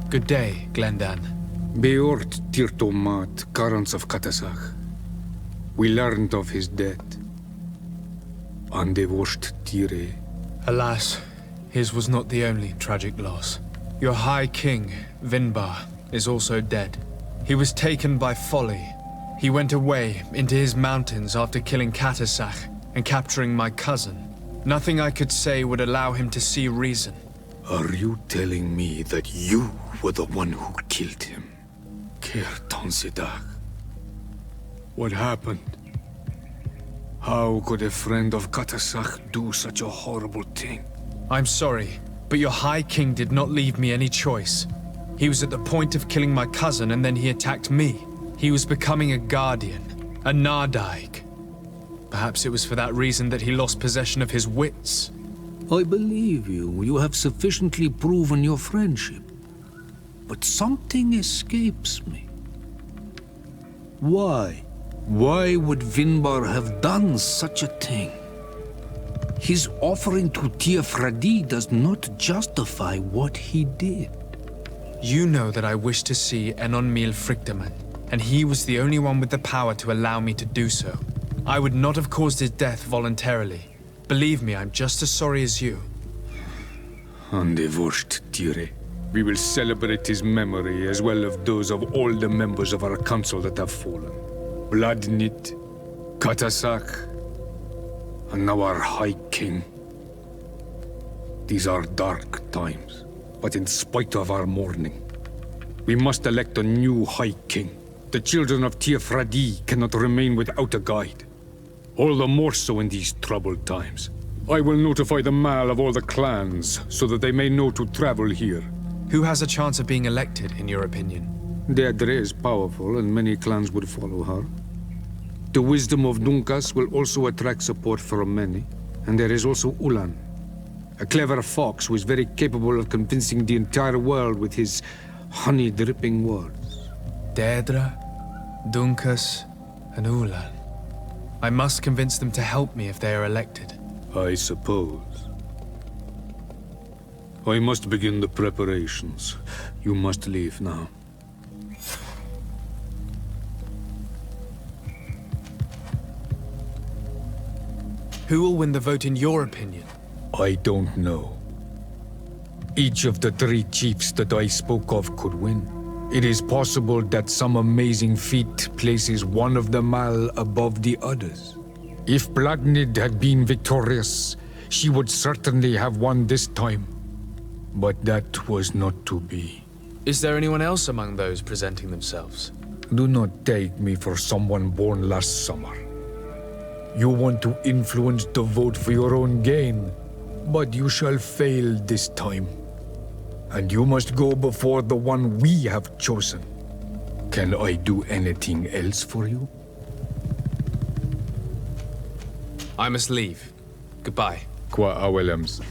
Good day, Glendan. Beort Tirtomat, Karans of Katasach. We learned of his death. Andevosht Tire. Alas, his was not the only tragic loss. Your High King, Vinbar, is also dead. He was taken by folly. He went away into his mountains after killing Katasach and capturing my cousin. Nothing I could say would allow him to see reason. Are you telling me that you were the one who killed him? Kertonsidach. What happened? How could a friend of Katasach do such a horrible thing? I'm sorry, but your High King did not leave me any choice. He was at the point of killing my cousin and then he attacked me. He was becoming a guardian, a Nardaig. Perhaps it was for that reason that he lost possession of his wits. I believe you. You have sufficiently proven your friendship. But something escapes me. Why? Why would Vinbar have done such a thing? His offering to Tiafradi does not justify what he did. You know that I wish to see Enonmil Frictaman, and he was the only one with the power to allow me to do so. I would not have caused his death voluntarily. Believe me, I'm just as sorry as you. Andevosht Tire. We will celebrate his memory as well as those of all the members of our council that have fallen. Bladnit, Katasach, and now our High King. These are dark times, but in spite of our mourning, we must elect a new High King. The children of Tiafradi cannot remain without a guide. All the more so in these troubled times. I will notify the Mal of all the clans, so that they may know to travel here. Who has a chance of being elected, in your opinion? Deirdre is powerful, and many clans would follow her. The wisdom of Dunkas will also attract support from many. And there is also Ulan, a clever fox who is very capable of convincing the entire world with his honey-dripping words. Deirdre, Dunkas, and Ulan. I must convince them to help me if they are elected. I suppose. I must begin the preparations. You must leave now. Who will win the vote in your opinion? I don't know. Each of the three chiefs that I spoke of could win. It is possible that some amazing feat places one of the Mal above the others. If Bladnid had been victorious, she would certainly have won this time. But that was not to be. Is there anyone else among those presenting themselves? Do not take me for someone born last summer. You want to influence the vote for your own gain, but you shall fail this time. And you must go before the one we have chosen. Can I do anything else for you? I must leave. Goodbye. Qua Awelems.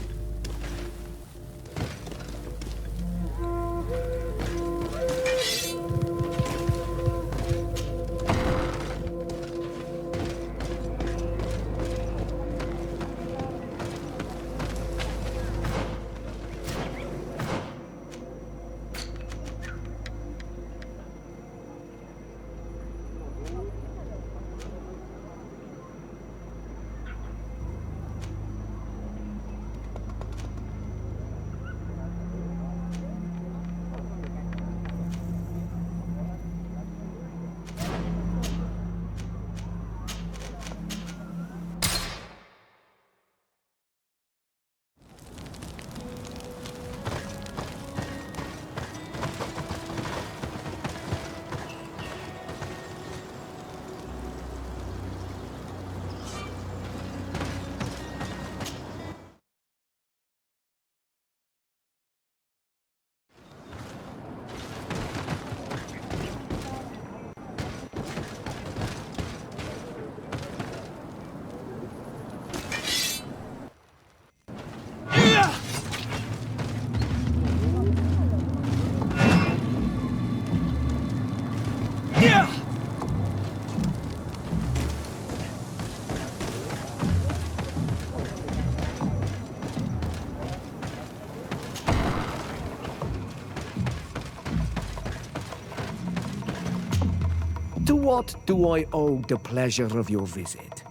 what do I owe the pleasure of your visit?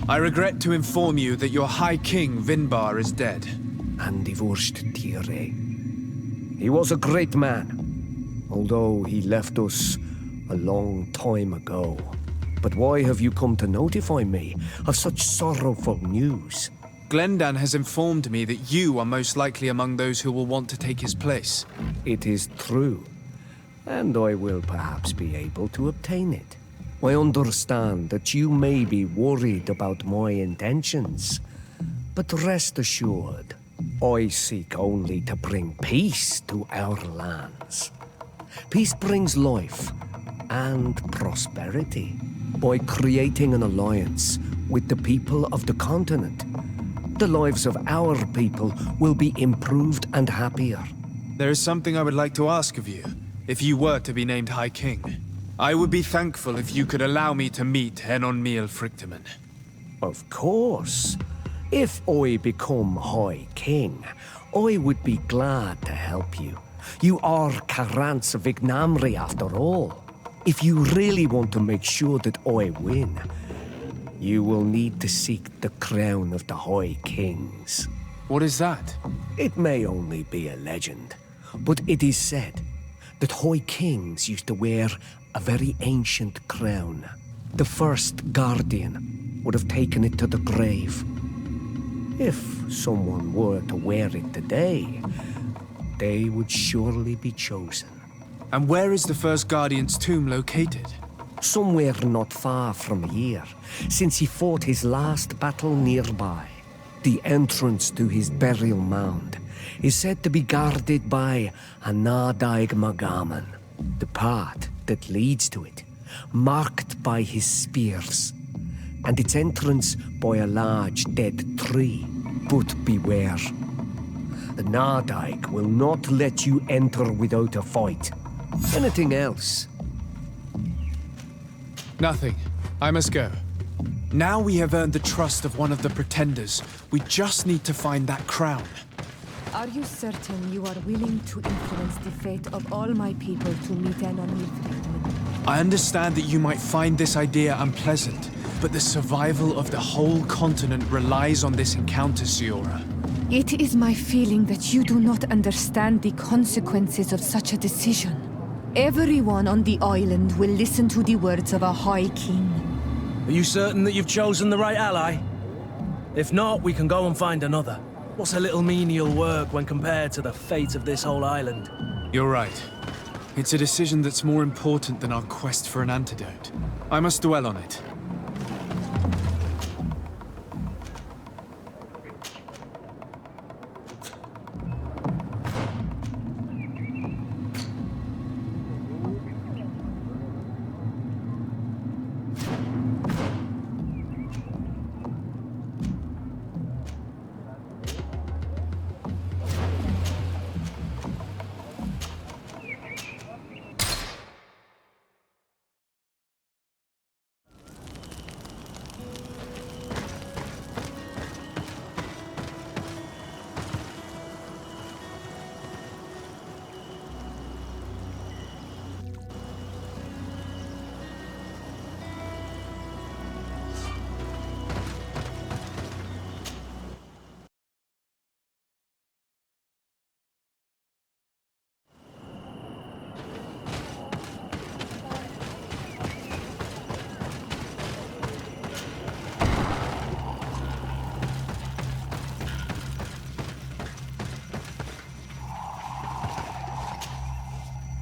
I regret to inform you that your High King, Vinbar, is dead. And divorced Tire. He was a great man, although he left us a long time ago. But why have you come to notify me of such sorrowful news? Glendan has informed me that you are most likely among those who will want to take his place. It is true, and I will perhaps be able to obtain it. I understand that you may be worried about my intentions, but rest assured, I seek only to bring peace to our lands. Peace brings life and prosperity. By creating an alliance with the people of the continent, the lives of our people will be improved and happier. There is something I would like to ask of you, if you were to be named High King. I would be thankful if you could allow me to meet Henonmiel Frichtemann. Of course. If I become High King, I would be glad to help you. You are Karant's Vignamri after all. If you really want to make sure that I win, you will need to seek the crown of the High Kings. What is that? It may only be a legend, but it is said that High Kings used to wear a very ancient crown. The first guardian would have taken it to the grave. If someone were to wear it today, they would surely be chosen. And where is the first Guardian's tomb located? Somewhere not far from here, since he fought his last battle nearby. The entrance to his burial mound is said to be guarded by a Nadaig Magaman, the path that leads to it, marked by his spears, and its entrance by a large dead tree. But beware. The Nadaig will not let you enter without a fight. Anything else? Nothing. I must go. Now we have earned the trust of one of the pretenders. We just need to find that crown. Are you certain you are willing to influence the fate of all my people to meet Henonmiel Frichtemann? I understand that you might find this idea unpleasant, but the survival of the whole continent relies on this encounter, Siora. It is my feeling that you do not understand the consequences of such a decision. Everyone on the island will listen to the words of a High King. Are you certain that you've chosen the right ally? If not, we can go and find another. What's a little menial work when compared to the fate of this whole island? You're right. It's a decision that's more important than our quest for an antidote. I must dwell on it.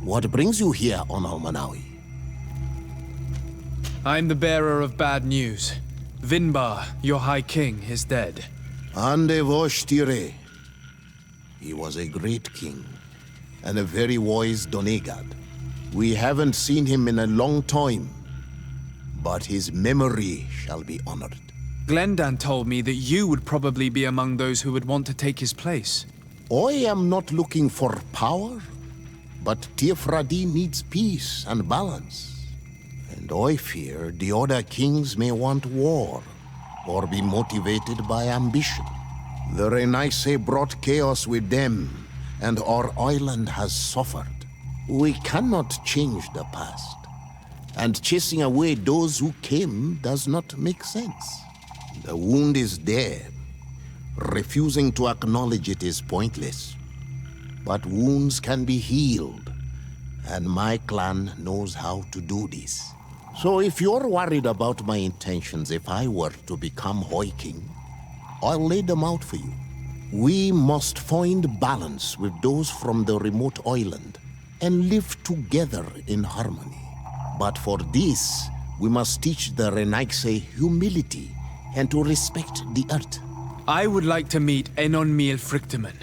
What brings you here on Almanawi? I'm the bearer of bad news. Vinbar, your High King, is dead. Ande Vosh Tire. He was a great king, and a very wise Donegad. We haven't seen him in a long time, but his memory shall be honored. Glendan told me that you would probably be among those who would want to take his place. I am not looking for power, but Tiefradi needs peace and balance. And I fear the other kings may want war, or be motivated by ambition. The Renaisse brought chaos with them, and our island has suffered. We cannot change the past, and chasing away those who came does not make sense. The wound is there. Refusing to acknowledge it is pointless. But wounds can be healed, and my clan knows how to do this. So if you're worried about my intentions if I were to become Hoi King, I'll lay them out for you. We must find balance with those from the remote island and live together in harmony. But for this, we must teach the Renaigse humility and to respect the earth. I would like to meet Enon Miel Frichtemann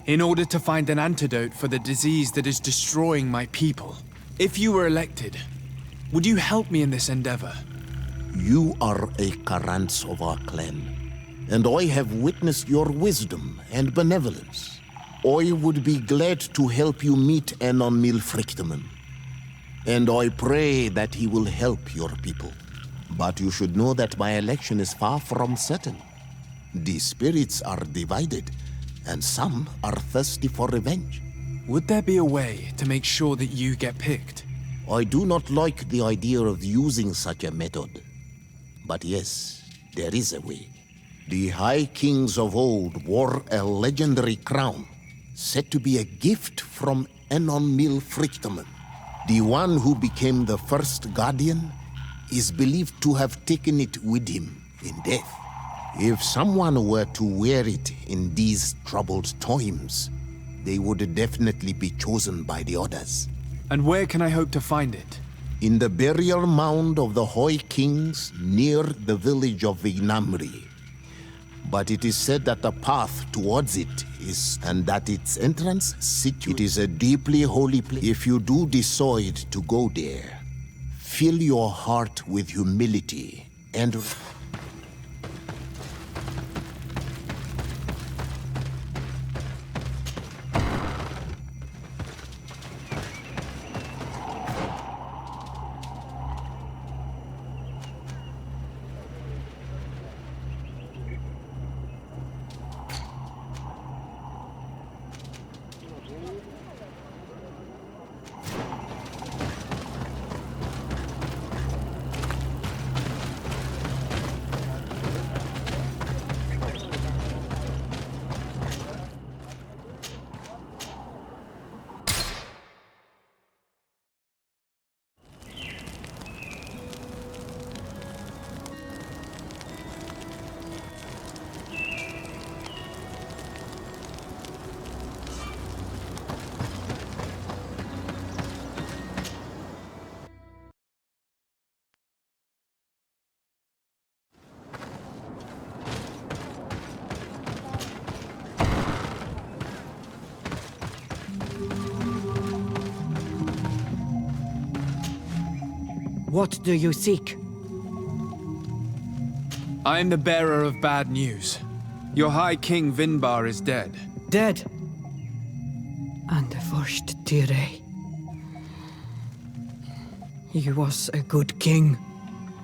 in order to find an antidote for the disease that is destroying my people. If you were elected, would you help me in this endeavor? You are a Karants of our clan, and I have witnessed your wisdom and benevolence. I would be glad to help you meet Enon Miel Frichtemann, and I pray that he will help your people. But you should know that my election is far from certain. The spirits are divided, and some are thirsty for revenge. Would there be a way to make sure that you get picked? I do not like the idea of using such a method. But yes, there is a way. The High Kings of old wore a legendary crown, said to be a gift from Enon Miel Frichtemann. The one who became the first guardian is believed to have taken it with him in death. If someone were to wear it in these troubled times, they would definitely be chosen by the others. And where can I hope to find it? In the burial mound of the Hoi Kings near the village of Vignamri. But it is said that the path towards it is, and that its entrance situated. It is a deeply holy place. If you do decide to go there, fill your heart with humility and... What do you seek? I am the bearer of bad news. Your High King Vinbar is dead. Dead. And the first Tire. He was a good king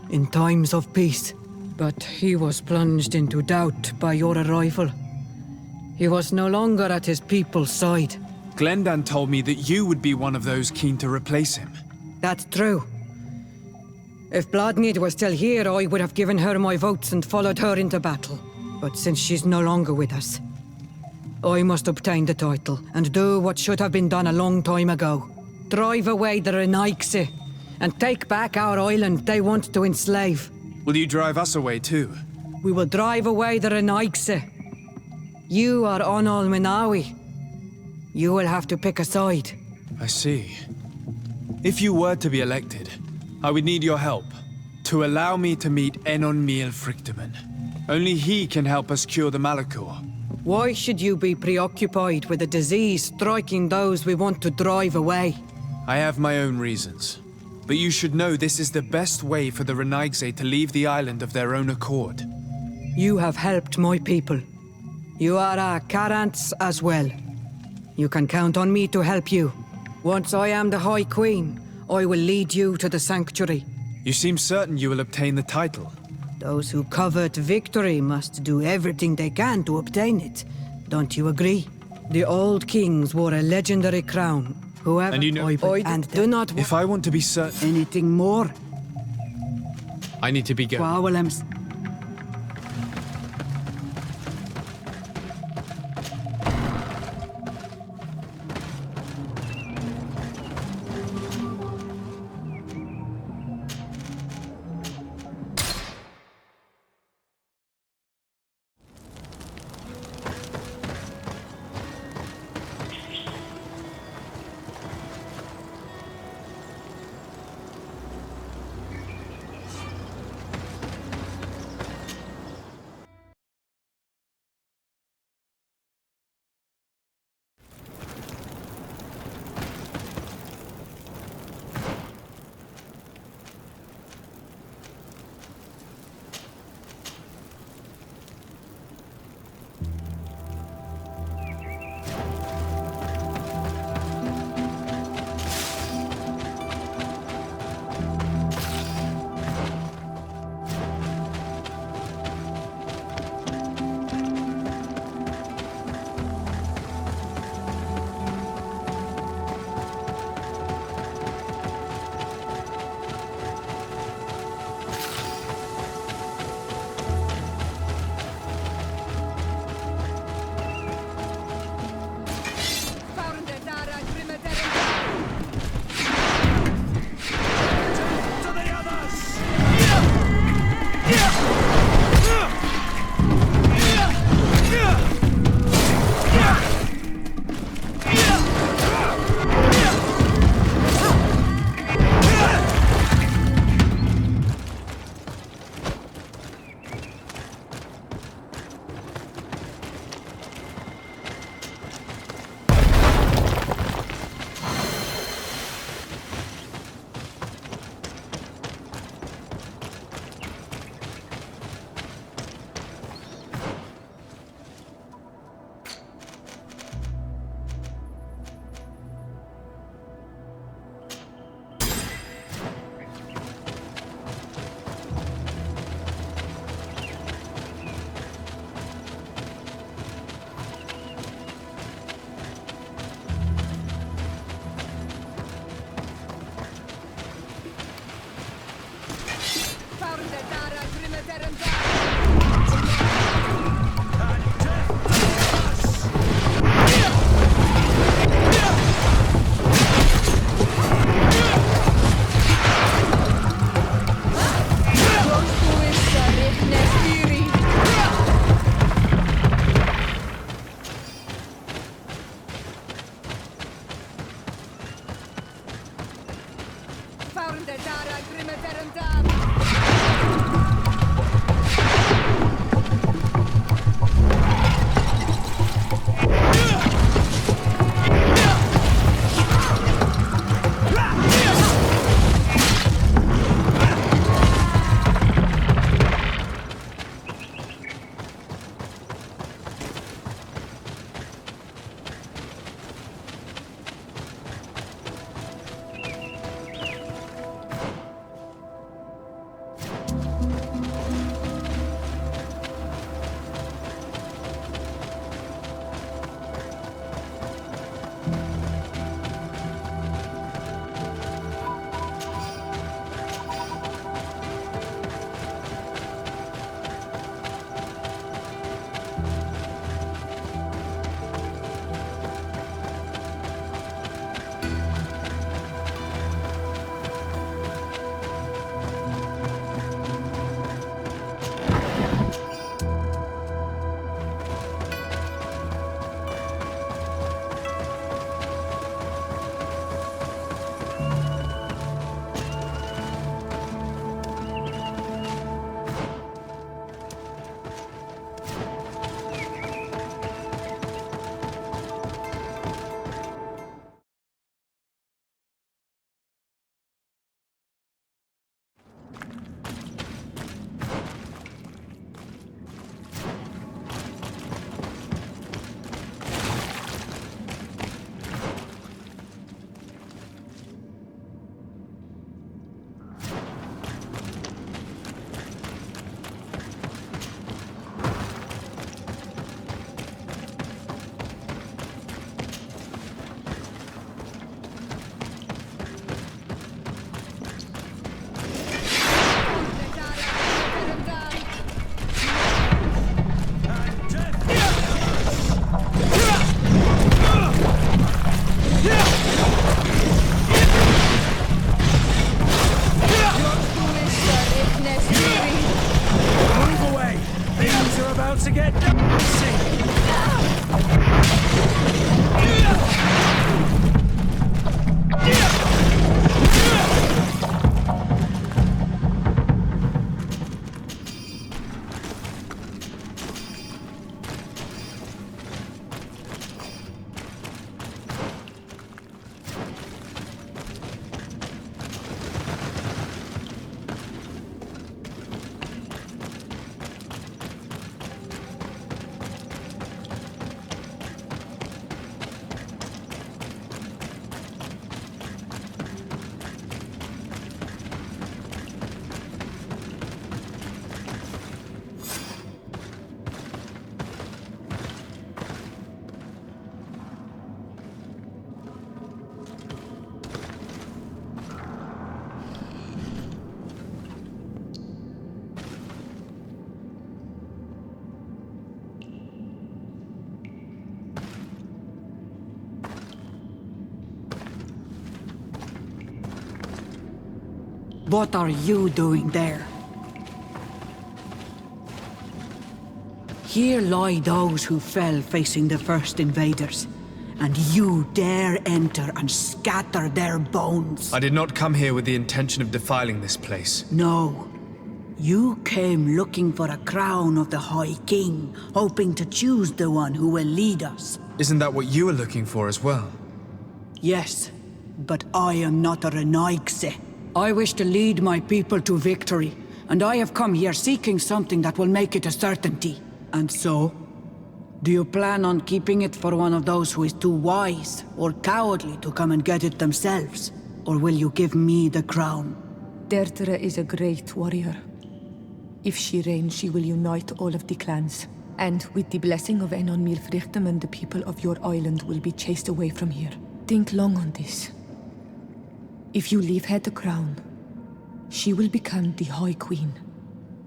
in times of peace, but he was plunged into doubt by your arrival. He was no longer at his people's side. Glendan told me that you would be one of those keen to replace him. That's true. If Bloodnid was still here, I would have given her my votes and followed her into battle. But since she's no longer with us, I must obtain the title and do what should have been done a long time ago. Drive away the Renaigse and take back our island they want to enslave. Will you drive us away too? We will drive away the Renaigse. You are Onol Menawi. You will have to pick a side. I see. If you were to be elected, I would need your help to allow me to meet Enon Miel Frichtemann. Only he can help us cure the Malachor. Why should you be preoccupied with a disease striking those we want to drive away? I have my own reasons. But you should know this is the best way for the Renaigse to leave the island of their own accord. You have helped my people. You are a Karants as well. You can count on me to help you. Once I am the High Queen, I will lead you to the sanctuary. You seem certain you will obtain the title. Those who covet victory must do everything they can to obtain it. Don't you agree? The old kings wore a legendary crown, Whoever. And you know- and do not If I want to be certain, anything more. I need to be going. Qua Willems. about to get dicey. What are you doing there? Here lie those who fell facing the first invaders, and you dare enter and scatter their bones. I did not come here with the intention of defiling this place. No. You came looking for a crown of the High King, hoping to choose the one who will lead us. Isn't that what you were looking for as well? Yes, but I am not a Renaigse. I wish to lead my people to victory, and I have come here seeking something that will make it a certainty. And so, do you plan on keeping it for one of those who is too wise or cowardly to come and get it themselves? Or will you give me the crown? Deirdre is a great warrior. If she reigns, she will unite all of the clans. And with the blessing of Enon Milfrichtem, the people of your island will be chased away from here. Think long on this. If you leave her the crown, she will become the High Queen.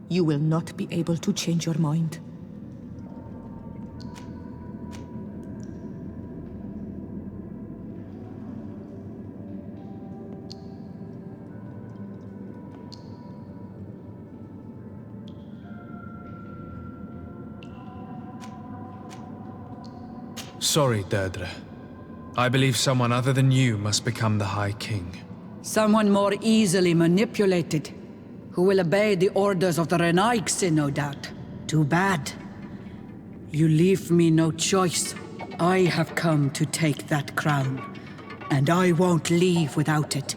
You will not be able to change your mind. Sorry, Deirdre. I believe someone other than you must become the High King. Someone more easily manipulated, who will obey the orders of the Renaigse, no doubt. Too bad. You leave me no choice. I have come to take that crown, and I won't leave without it.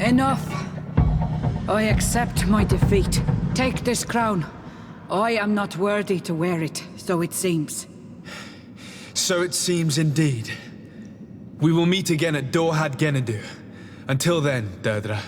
Enough. I accept my defeat. Take this crown. I am not worthy to wear it, so it seems. So it seems indeed. We will meet again at Dorhad Genadu. Until then, Deirdre.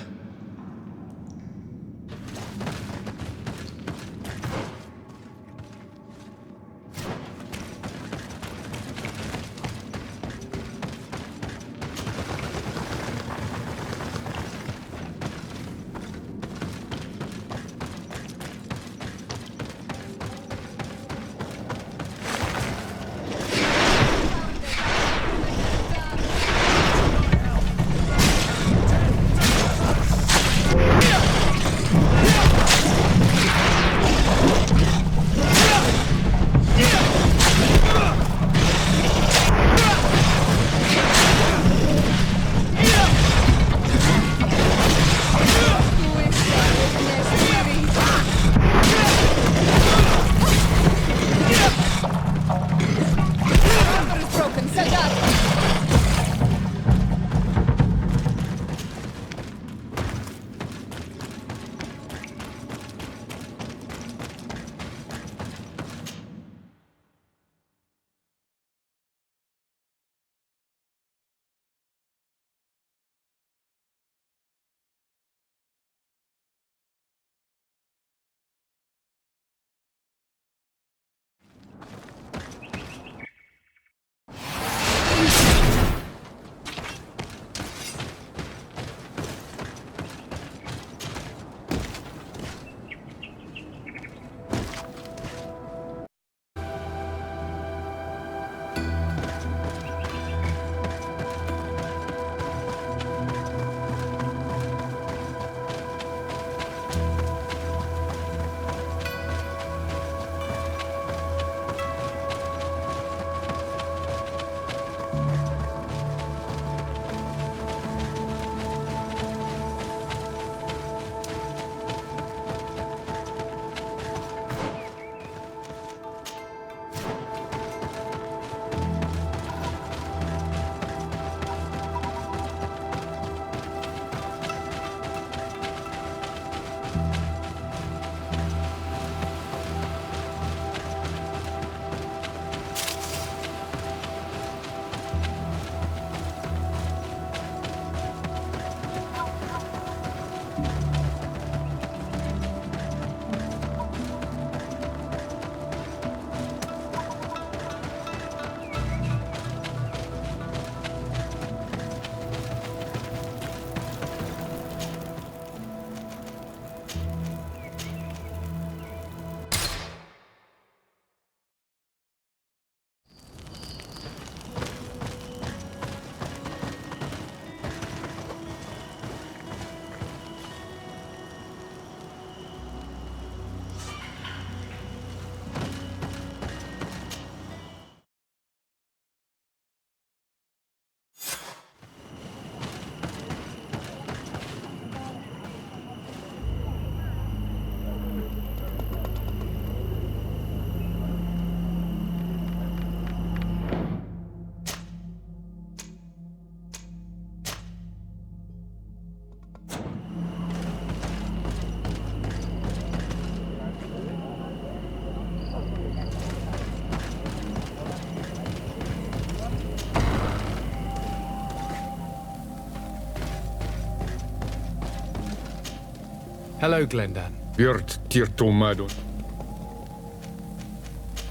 Hello, Glendan. Virt tirtomadon.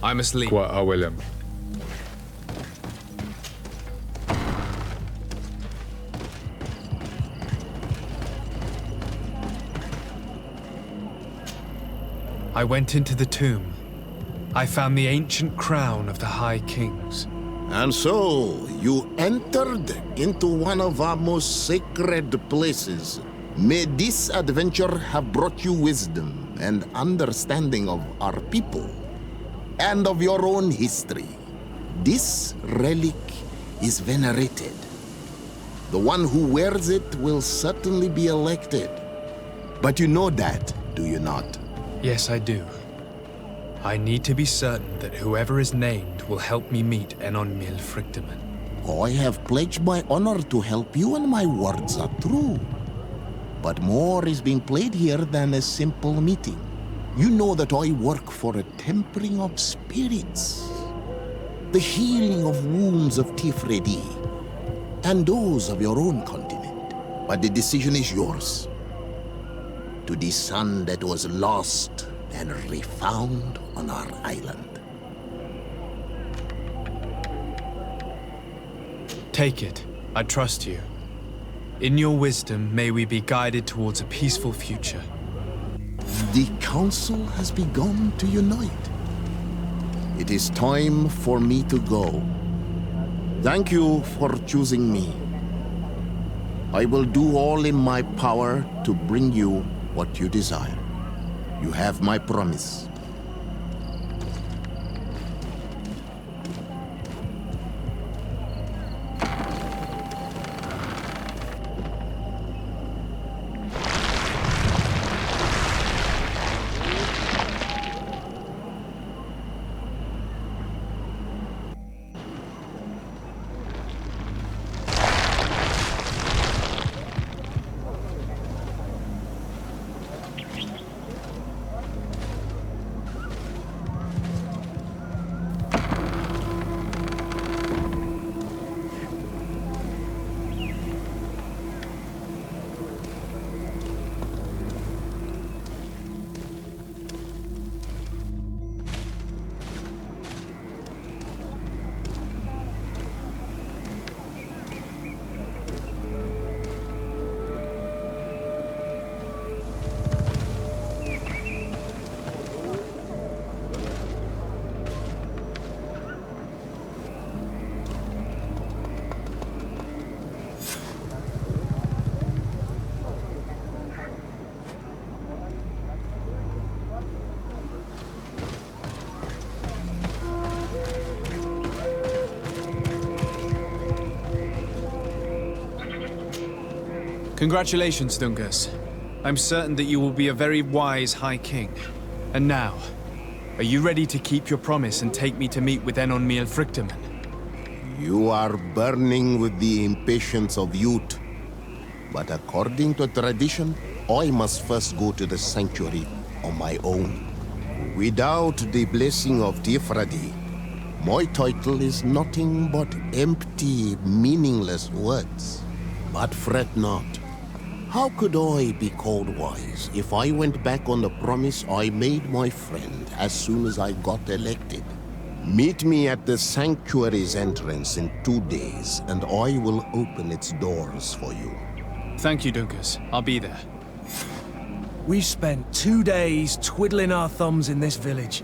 I'm asleep. Qua awelem. I went into the tomb. I found the ancient crown of the High Kings. And so, you entered into one of our most sacred places. May this adventure have brought you wisdom and understanding of our people and of your own history. This relic is venerated. The one who wears it will certainly be elected. But you know that, do you not? Yes, I do. I need to be certain that whoever is named will help me meet Enon Mil Frictamen. I have pledged my honor to help you, and my words are true. But more is being played here than a simple meeting. You know that I work for a tempering of spirits, the healing of wounds of Tifredi, and those of your own continent. But the decision is yours. To the son that was lost and refound on our island. Take it. I trust you. In your wisdom, may we be guided towards a peaceful future. The council has begun to unite. It is time for me to go. Thank you for choosing me. I will do all in my power to bring you what you desire. You have my promise. Congratulations, Dungus. I'm certain that you will be a very wise High King. And now, are you ready to keep your promise and take me to meet with Enon Mil Frictamen? You are burning with the impatience of youth. But according to tradition, I must first go to the sanctuary on my own. Without the blessing of Tifradi, my title is nothing but empty, meaningless words. But fret not. How could I be called wise if I went back on the promise I made my friend as soon as I got elected? Meet me at the sanctuary's entrance in 2 days, and I will open its doors for you. Thank you, Dungus. I'll be there. We spent 2 days twiddling our thumbs in this village.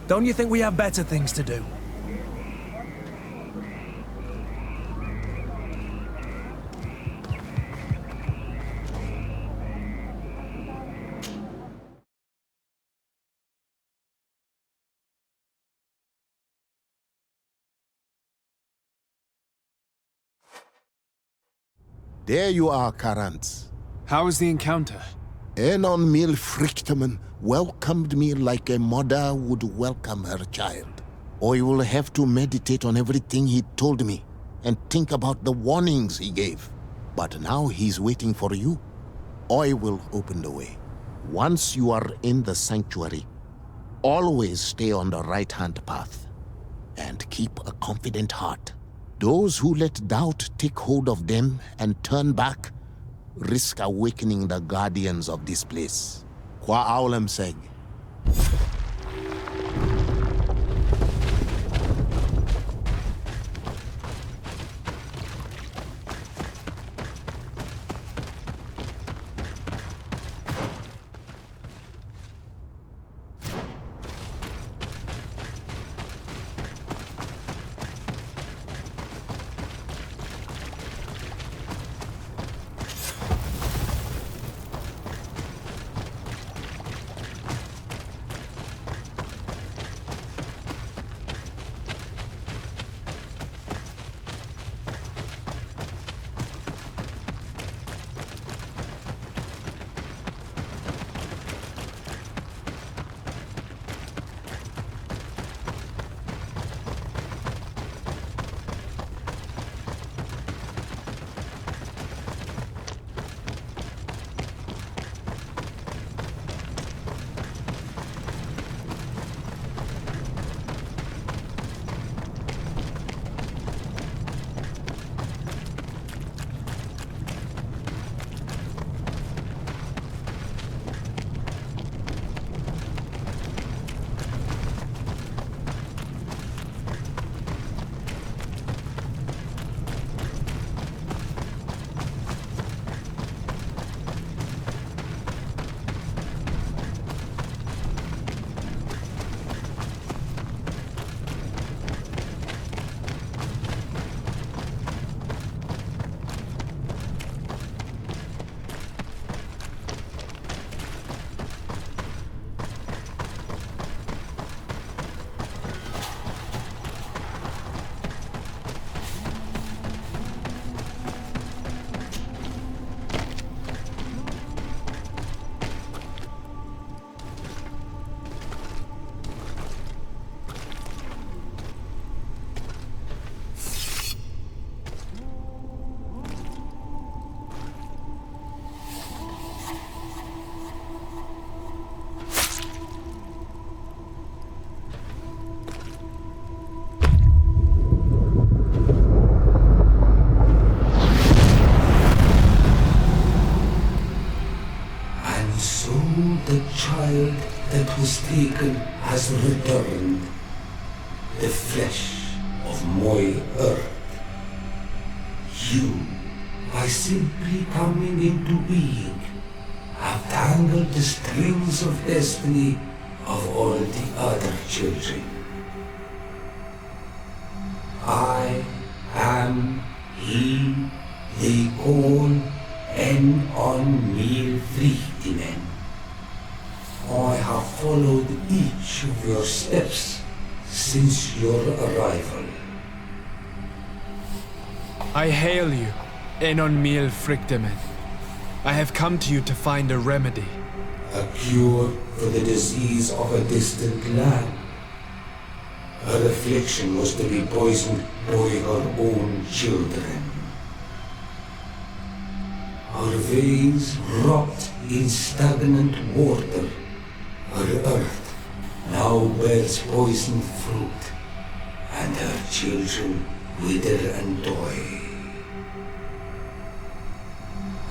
Don't you think we have better things to do? There you are, Karants. How was the encounter? Enon Mil Frictamen welcomed me like a mother would welcome her child. I will have to meditate on everything he told me and think about the warnings he gave. But now he's waiting for you. I will open the way. Once you are in the sanctuary, always stay on the right-hand path and keep a confident heart. Those who let doubt take hold of them and turn back risk awakening the guardians of this place. Qua aulem seg. The child that was taken has returned, the flesh of my earth. You, by simply coming into being, have tangled the strings of destiny of all the other children. I am he they call on Friedman. I have followed each of your steps since your arrival. I hail you, Enon Mil Frichtemen. I have come to you to find a remedy. A cure for the disease of a distant land. Her affliction was to be poisoned by her own children. Her veins rot in stagnant water. Her earth now bears poisoned fruit, and her children wither and die.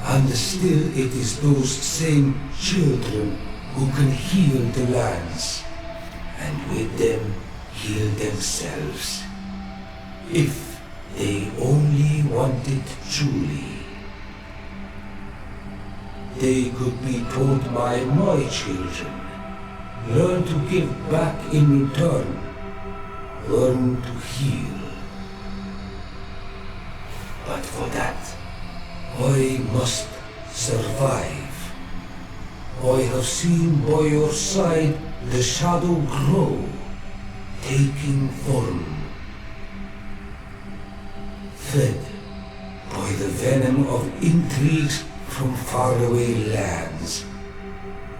And still it is those same children who can heal the lands, and with them heal themselves, if they only want it truly. They could be taught by my children, learn to give back in return, learn to heal. But for that, I must survive. I have seen by your side the shadow grow, taking form. Fed by the venom of intrigues from faraway lands,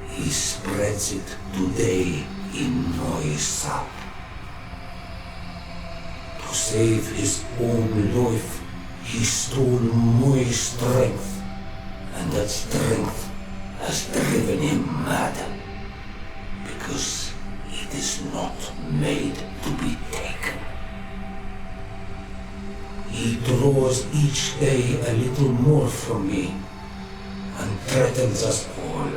he spreads it today in my sap. To save his own life, he stole my strength, and that strength has driven him mad, because it is not made to be taken. He draws each day a little more from me, threatens us all.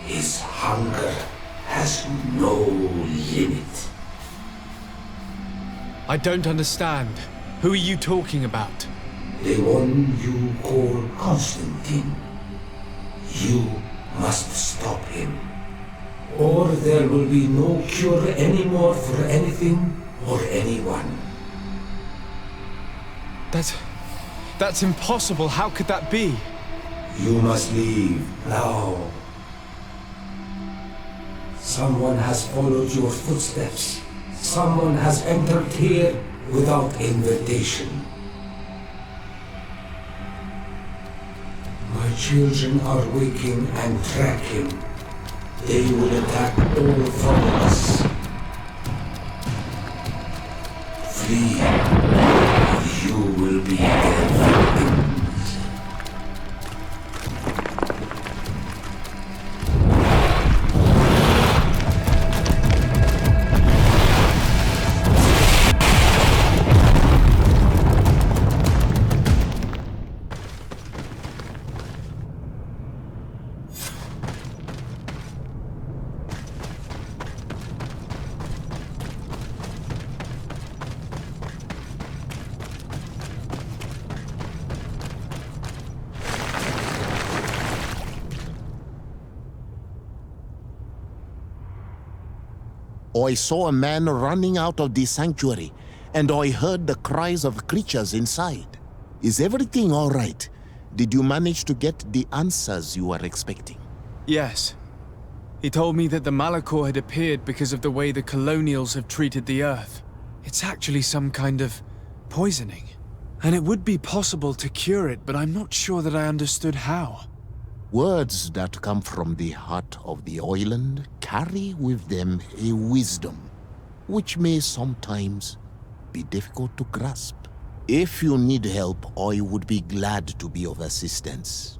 His hunger has no limit. I don't understand. Who are you talking about? The one you call Constantine. You must stop him. Or there will be no cure anymore for anything or anyone. That's impossible. How could that be? You must leave now. Someone has followed your footsteps. Someone has entered here without invitation. My children are waking and tracking. They will attack all from us. Flee, or you will be their victims. I saw a man running out of the sanctuary, and I heard the cries of creatures inside. Is everything all right? Did you manage to get the answers you were expecting? Yes. He told me that the Malachor had appeared because of the way the colonials have treated the Earth. It's actually some kind of poisoning. And it would be possible to cure it, but I'm not sure that I understood how. Words that come from the heart of the island carry with them a wisdom, which may sometimes be difficult to grasp. If you need help, I would be glad to be of assistance.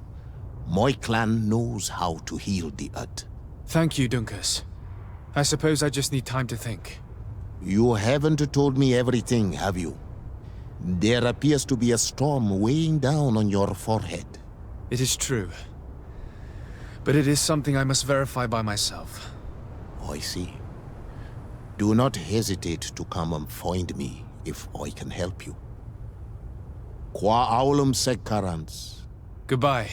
My clan knows how to heal the Earth. Thank you, Dunkus. I suppose I just need time to think. You haven't told me everything, have you? There appears to be a storm weighing down on your forehead. It is true. But it is something I must verify by myself. I see. Do not hesitate to come and find me if I can help you. Qua aulum secarans. Goodbye.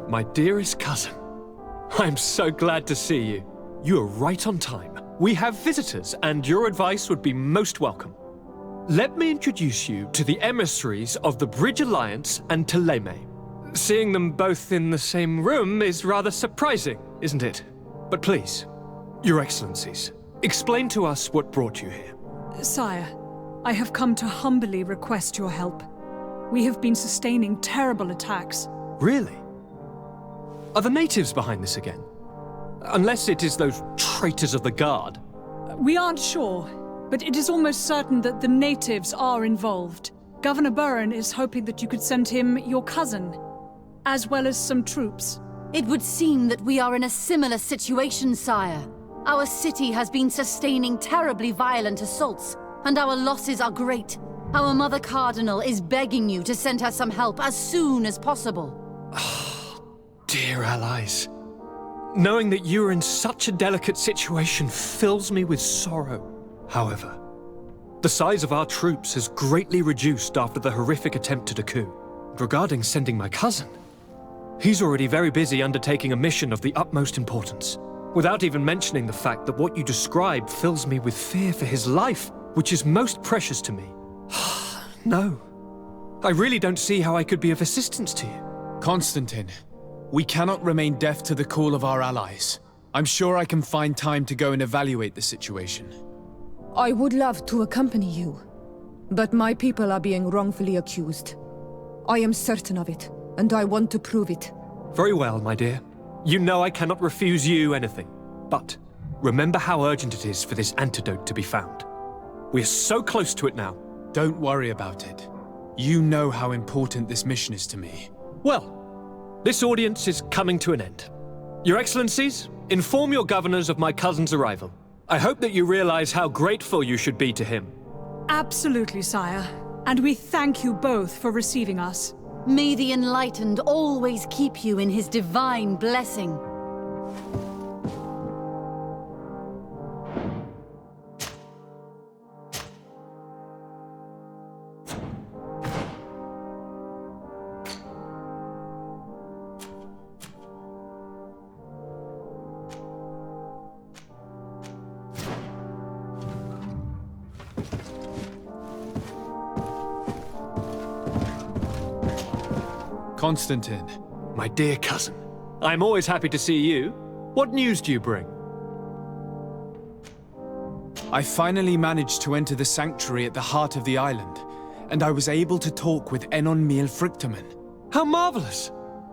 My dearest cousin, I'm so glad to see you. You are right on time. We have visitors, and your advice would be most welcome. Let me introduce you to the emissaries of the Bridge Alliance and Teleme. Seeing them both in the same room is rather surprising, isn't it? But please, Your Excellencies, explain to us what brought you here. Sire, I have come to humbly request your help. We have been sustaining terrible attacks. Really? Are the natives behind this again? Unless it is those traitors of the Guard. We aren't sure, but it is almost certain that the natives are involved. Governor Burren is hoping that you could send him your cousin, as well as some troops. It would seem that we are in a similar situation, sire. Our city has been sustaining terribly violent assaults, and our losses are great. Our Mother Cardinal is begging you to send her some help as soon as possible. Dear allies, knowing that you are in such a delicate situation fills me with sorrow. However, the size of our troops has greatly reduced after the horrific attempt at a coup. Regarding sending my cousin, he's already very busy undertaking a mission of the utmost importance, without even mentioning the fact that what you described fills me with fear for his life, which is most precious to me. No, I really don't see how I could be of assistance to you. Constantine, we cannot remain deaf to the call of our allies. I'm sure I can find time to go and evaluate the situation. I would love to accompany you, but my people are being wrongfully accused. I am certain of it, and I want to prove it. Very well, my dear. You know I cannot refuse you anything. But remember how urgent it is for this antidote to be found. We are so close to it now. Don't worry about it. You know how important this mission is to me. Well, this audience is coming to an end. Your Excellencies, inform your governors of my cousin's arrival. I hope that you realize how grateful you should be to him. Absolutely, sire. And we thank you both for receiving us. May the Enlightened always keep you in his divine blessing. Constantine. My dear cousin, I'm always happy to see you. What news do you bring? I finally managed to enter the sanctuary at the heart of the island, and I was able to talk with Enon Miel Frichtemann. How marvelous!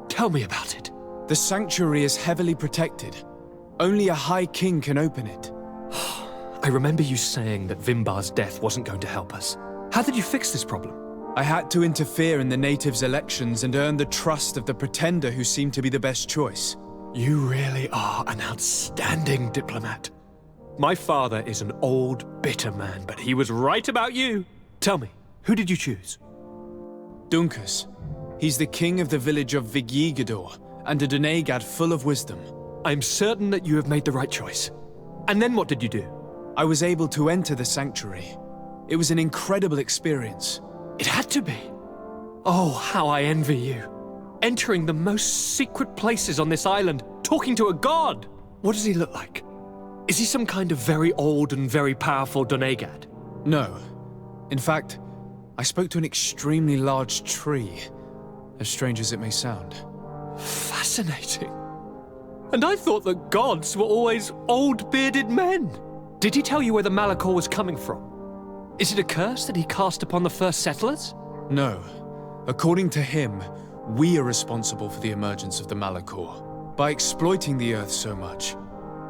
Tell me about it. The sanctuary is heavily protected. Only a High King can open it. I remember you saying that Vimbar's death wasn't going to help us. How did you fix this problem? I had to interfere in the natives' elections and earn the trust of the pretender who seemed to be the best choice. You really are an outstanding diplomat. My father is an old, bitter man, but he was right about you. Tell me, who did you choose? Dunkus. He's the king of the village of Vigyigador, and a Donegad full of wisdom. I'm certain that you have made the right choice. And then what did you do? I was able to enter the sanctuary. It was an incredible experience. It had to be. Oh, how I envy you. Entering the most secret places on this island, talking to a god. What does he look like? Is he some kind of very old and very powerful Donegad? No. In fact, I spoke to an extremely large tree, as strange as it may sound. Fascinating. And I thought that gods were always old, bearded men. Did he tell you where the Malachor was coming from? Is it a curse that he cast upon the first settlers? No. According to him, we are responsible for the emergence of the Malachor. By exploiting the earth so much,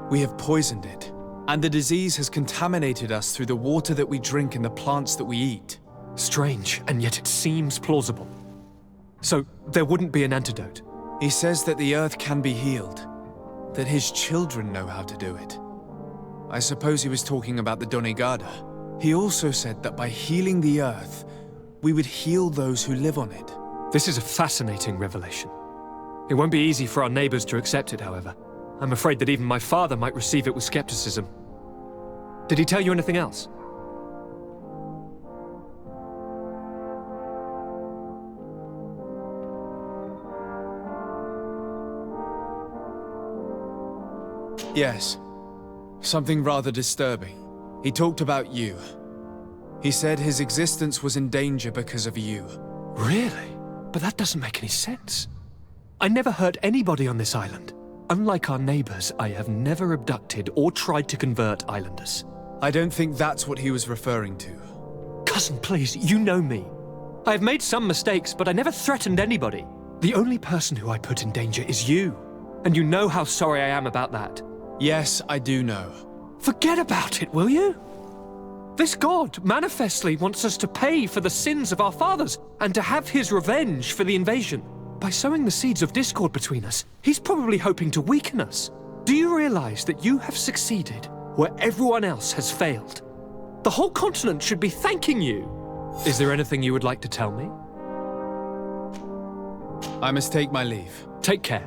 we have poisoned it, and the disease has contaminated us through the water that we drink and the plants that we eat. Strange, and yet it seems plausible. So, there wouldn't be an antidote? He says that the earth can be healed, that his children know how to do it. I suppose he was talking about the Donegada. He also said that by healing the earth, we would heal those who live on it. This is a fascinating revelation. It won't be easy for our neighbors to accept it, however. I'm afraid that even my father might receive it with skepticism. Did he tell you anything else? Yes. Something rather disturbing. He talked about you. He said his existence was in danger because of you. Really? But that doesn't make any sense. I never hurt anybody on this island. Unlike our neighbors, I have never abducted or tried to convert islanders. I don't think that's what he was referring to. Cousin, please, you know me. I have made some mistakes, but I never threatened anybody. The only person who I put in danger is you. And you know how sorry I am about that. Yes, I do know. Forget about it, will you? This god manifestly wants us to pay for the sins of our fathers and to have his revenge for the invasion. By sowing the seeds of discord between us, he's probably hoping to weaken us. Do you realize that you have succeeded where everyone else has failed? The whole continent should be thanking you. Is there anything you would like to tell me? I must take my leave. Take care.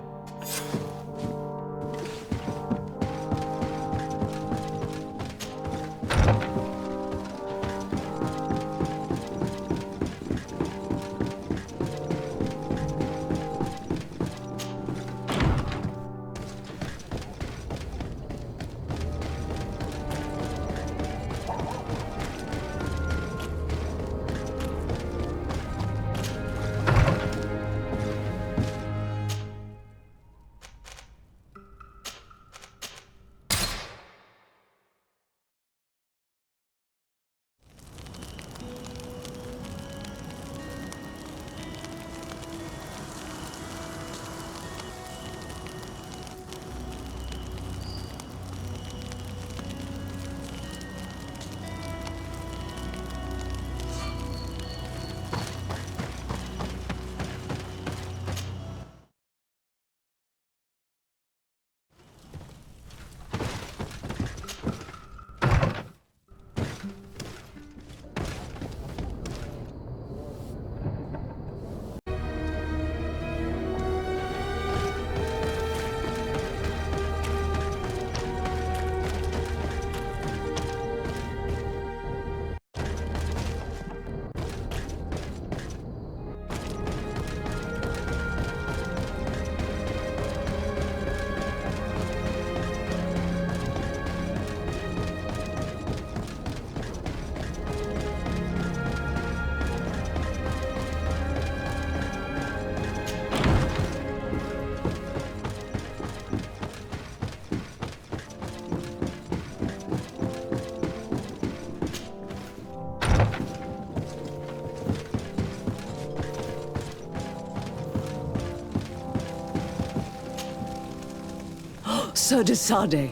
Sir de Sade,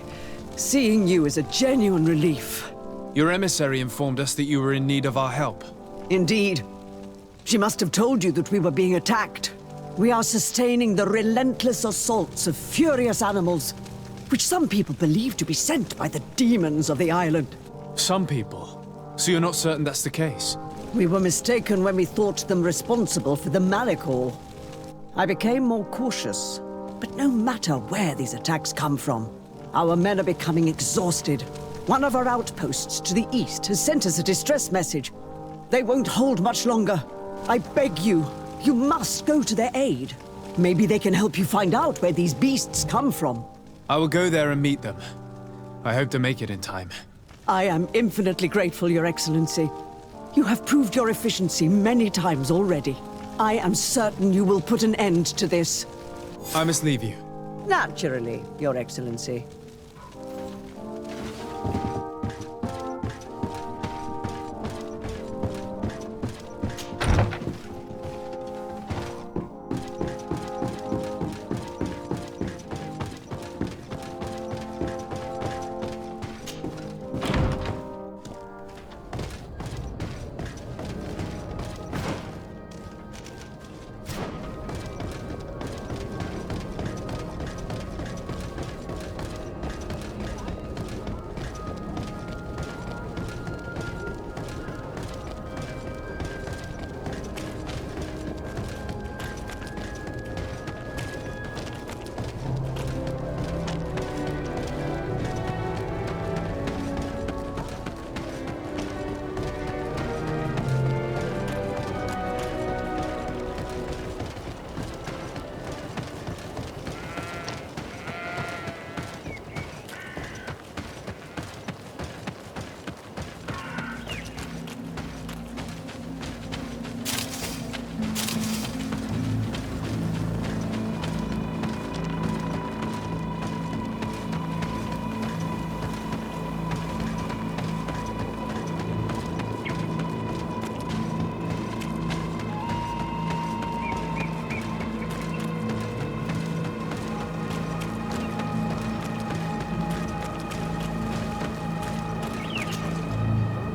seeing you is a genuine relief. Your emissary informed us that you were in need of our help. Indeed. She must have told you that we were being attacked. We are sustaining the relentless assaults of furious animals, which some people believe to be sent by the demons of the island. Some people? So you're not certain that's the case? We were mistaken when we thought them responsible for the Malachor. I became more cautious. But no matter where these attacks come from, our men are becoming exhausted. One of our outposts to the east has sent us a distress message. They won't hold much longer. I beg you, you must go to their aid. Maybe they can help you find out where these beasts come from. I will go there and meet them. I hope to make it in time. I am infinitely grateful, Your Excellency. You have proved your efficiency many times already. I am certain you will put an end to this. I must leave you. Naturally, Your Excellency.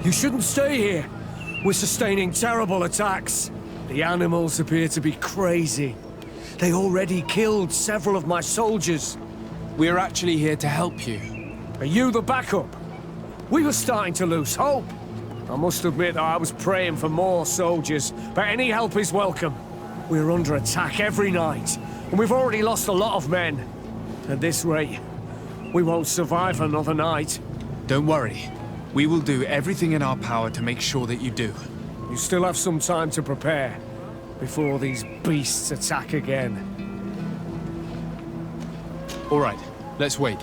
You shouldn't stay here. We're sustaining terrible attacks. The animals appear to be crazy. They already killed several of my soldiers. We're actually here to help you. Are you the backup? We were starting to lose hope. I must admit that I was praying for more soldiers, but any help is welcome. We're under attack every night, and we've already lost a lot of men. At this rate, we won't survive another night. Don't worry. We will do everything in our power to make sure that you do. You still have some time to prepare, before these beasts attack again. All right, let's wait.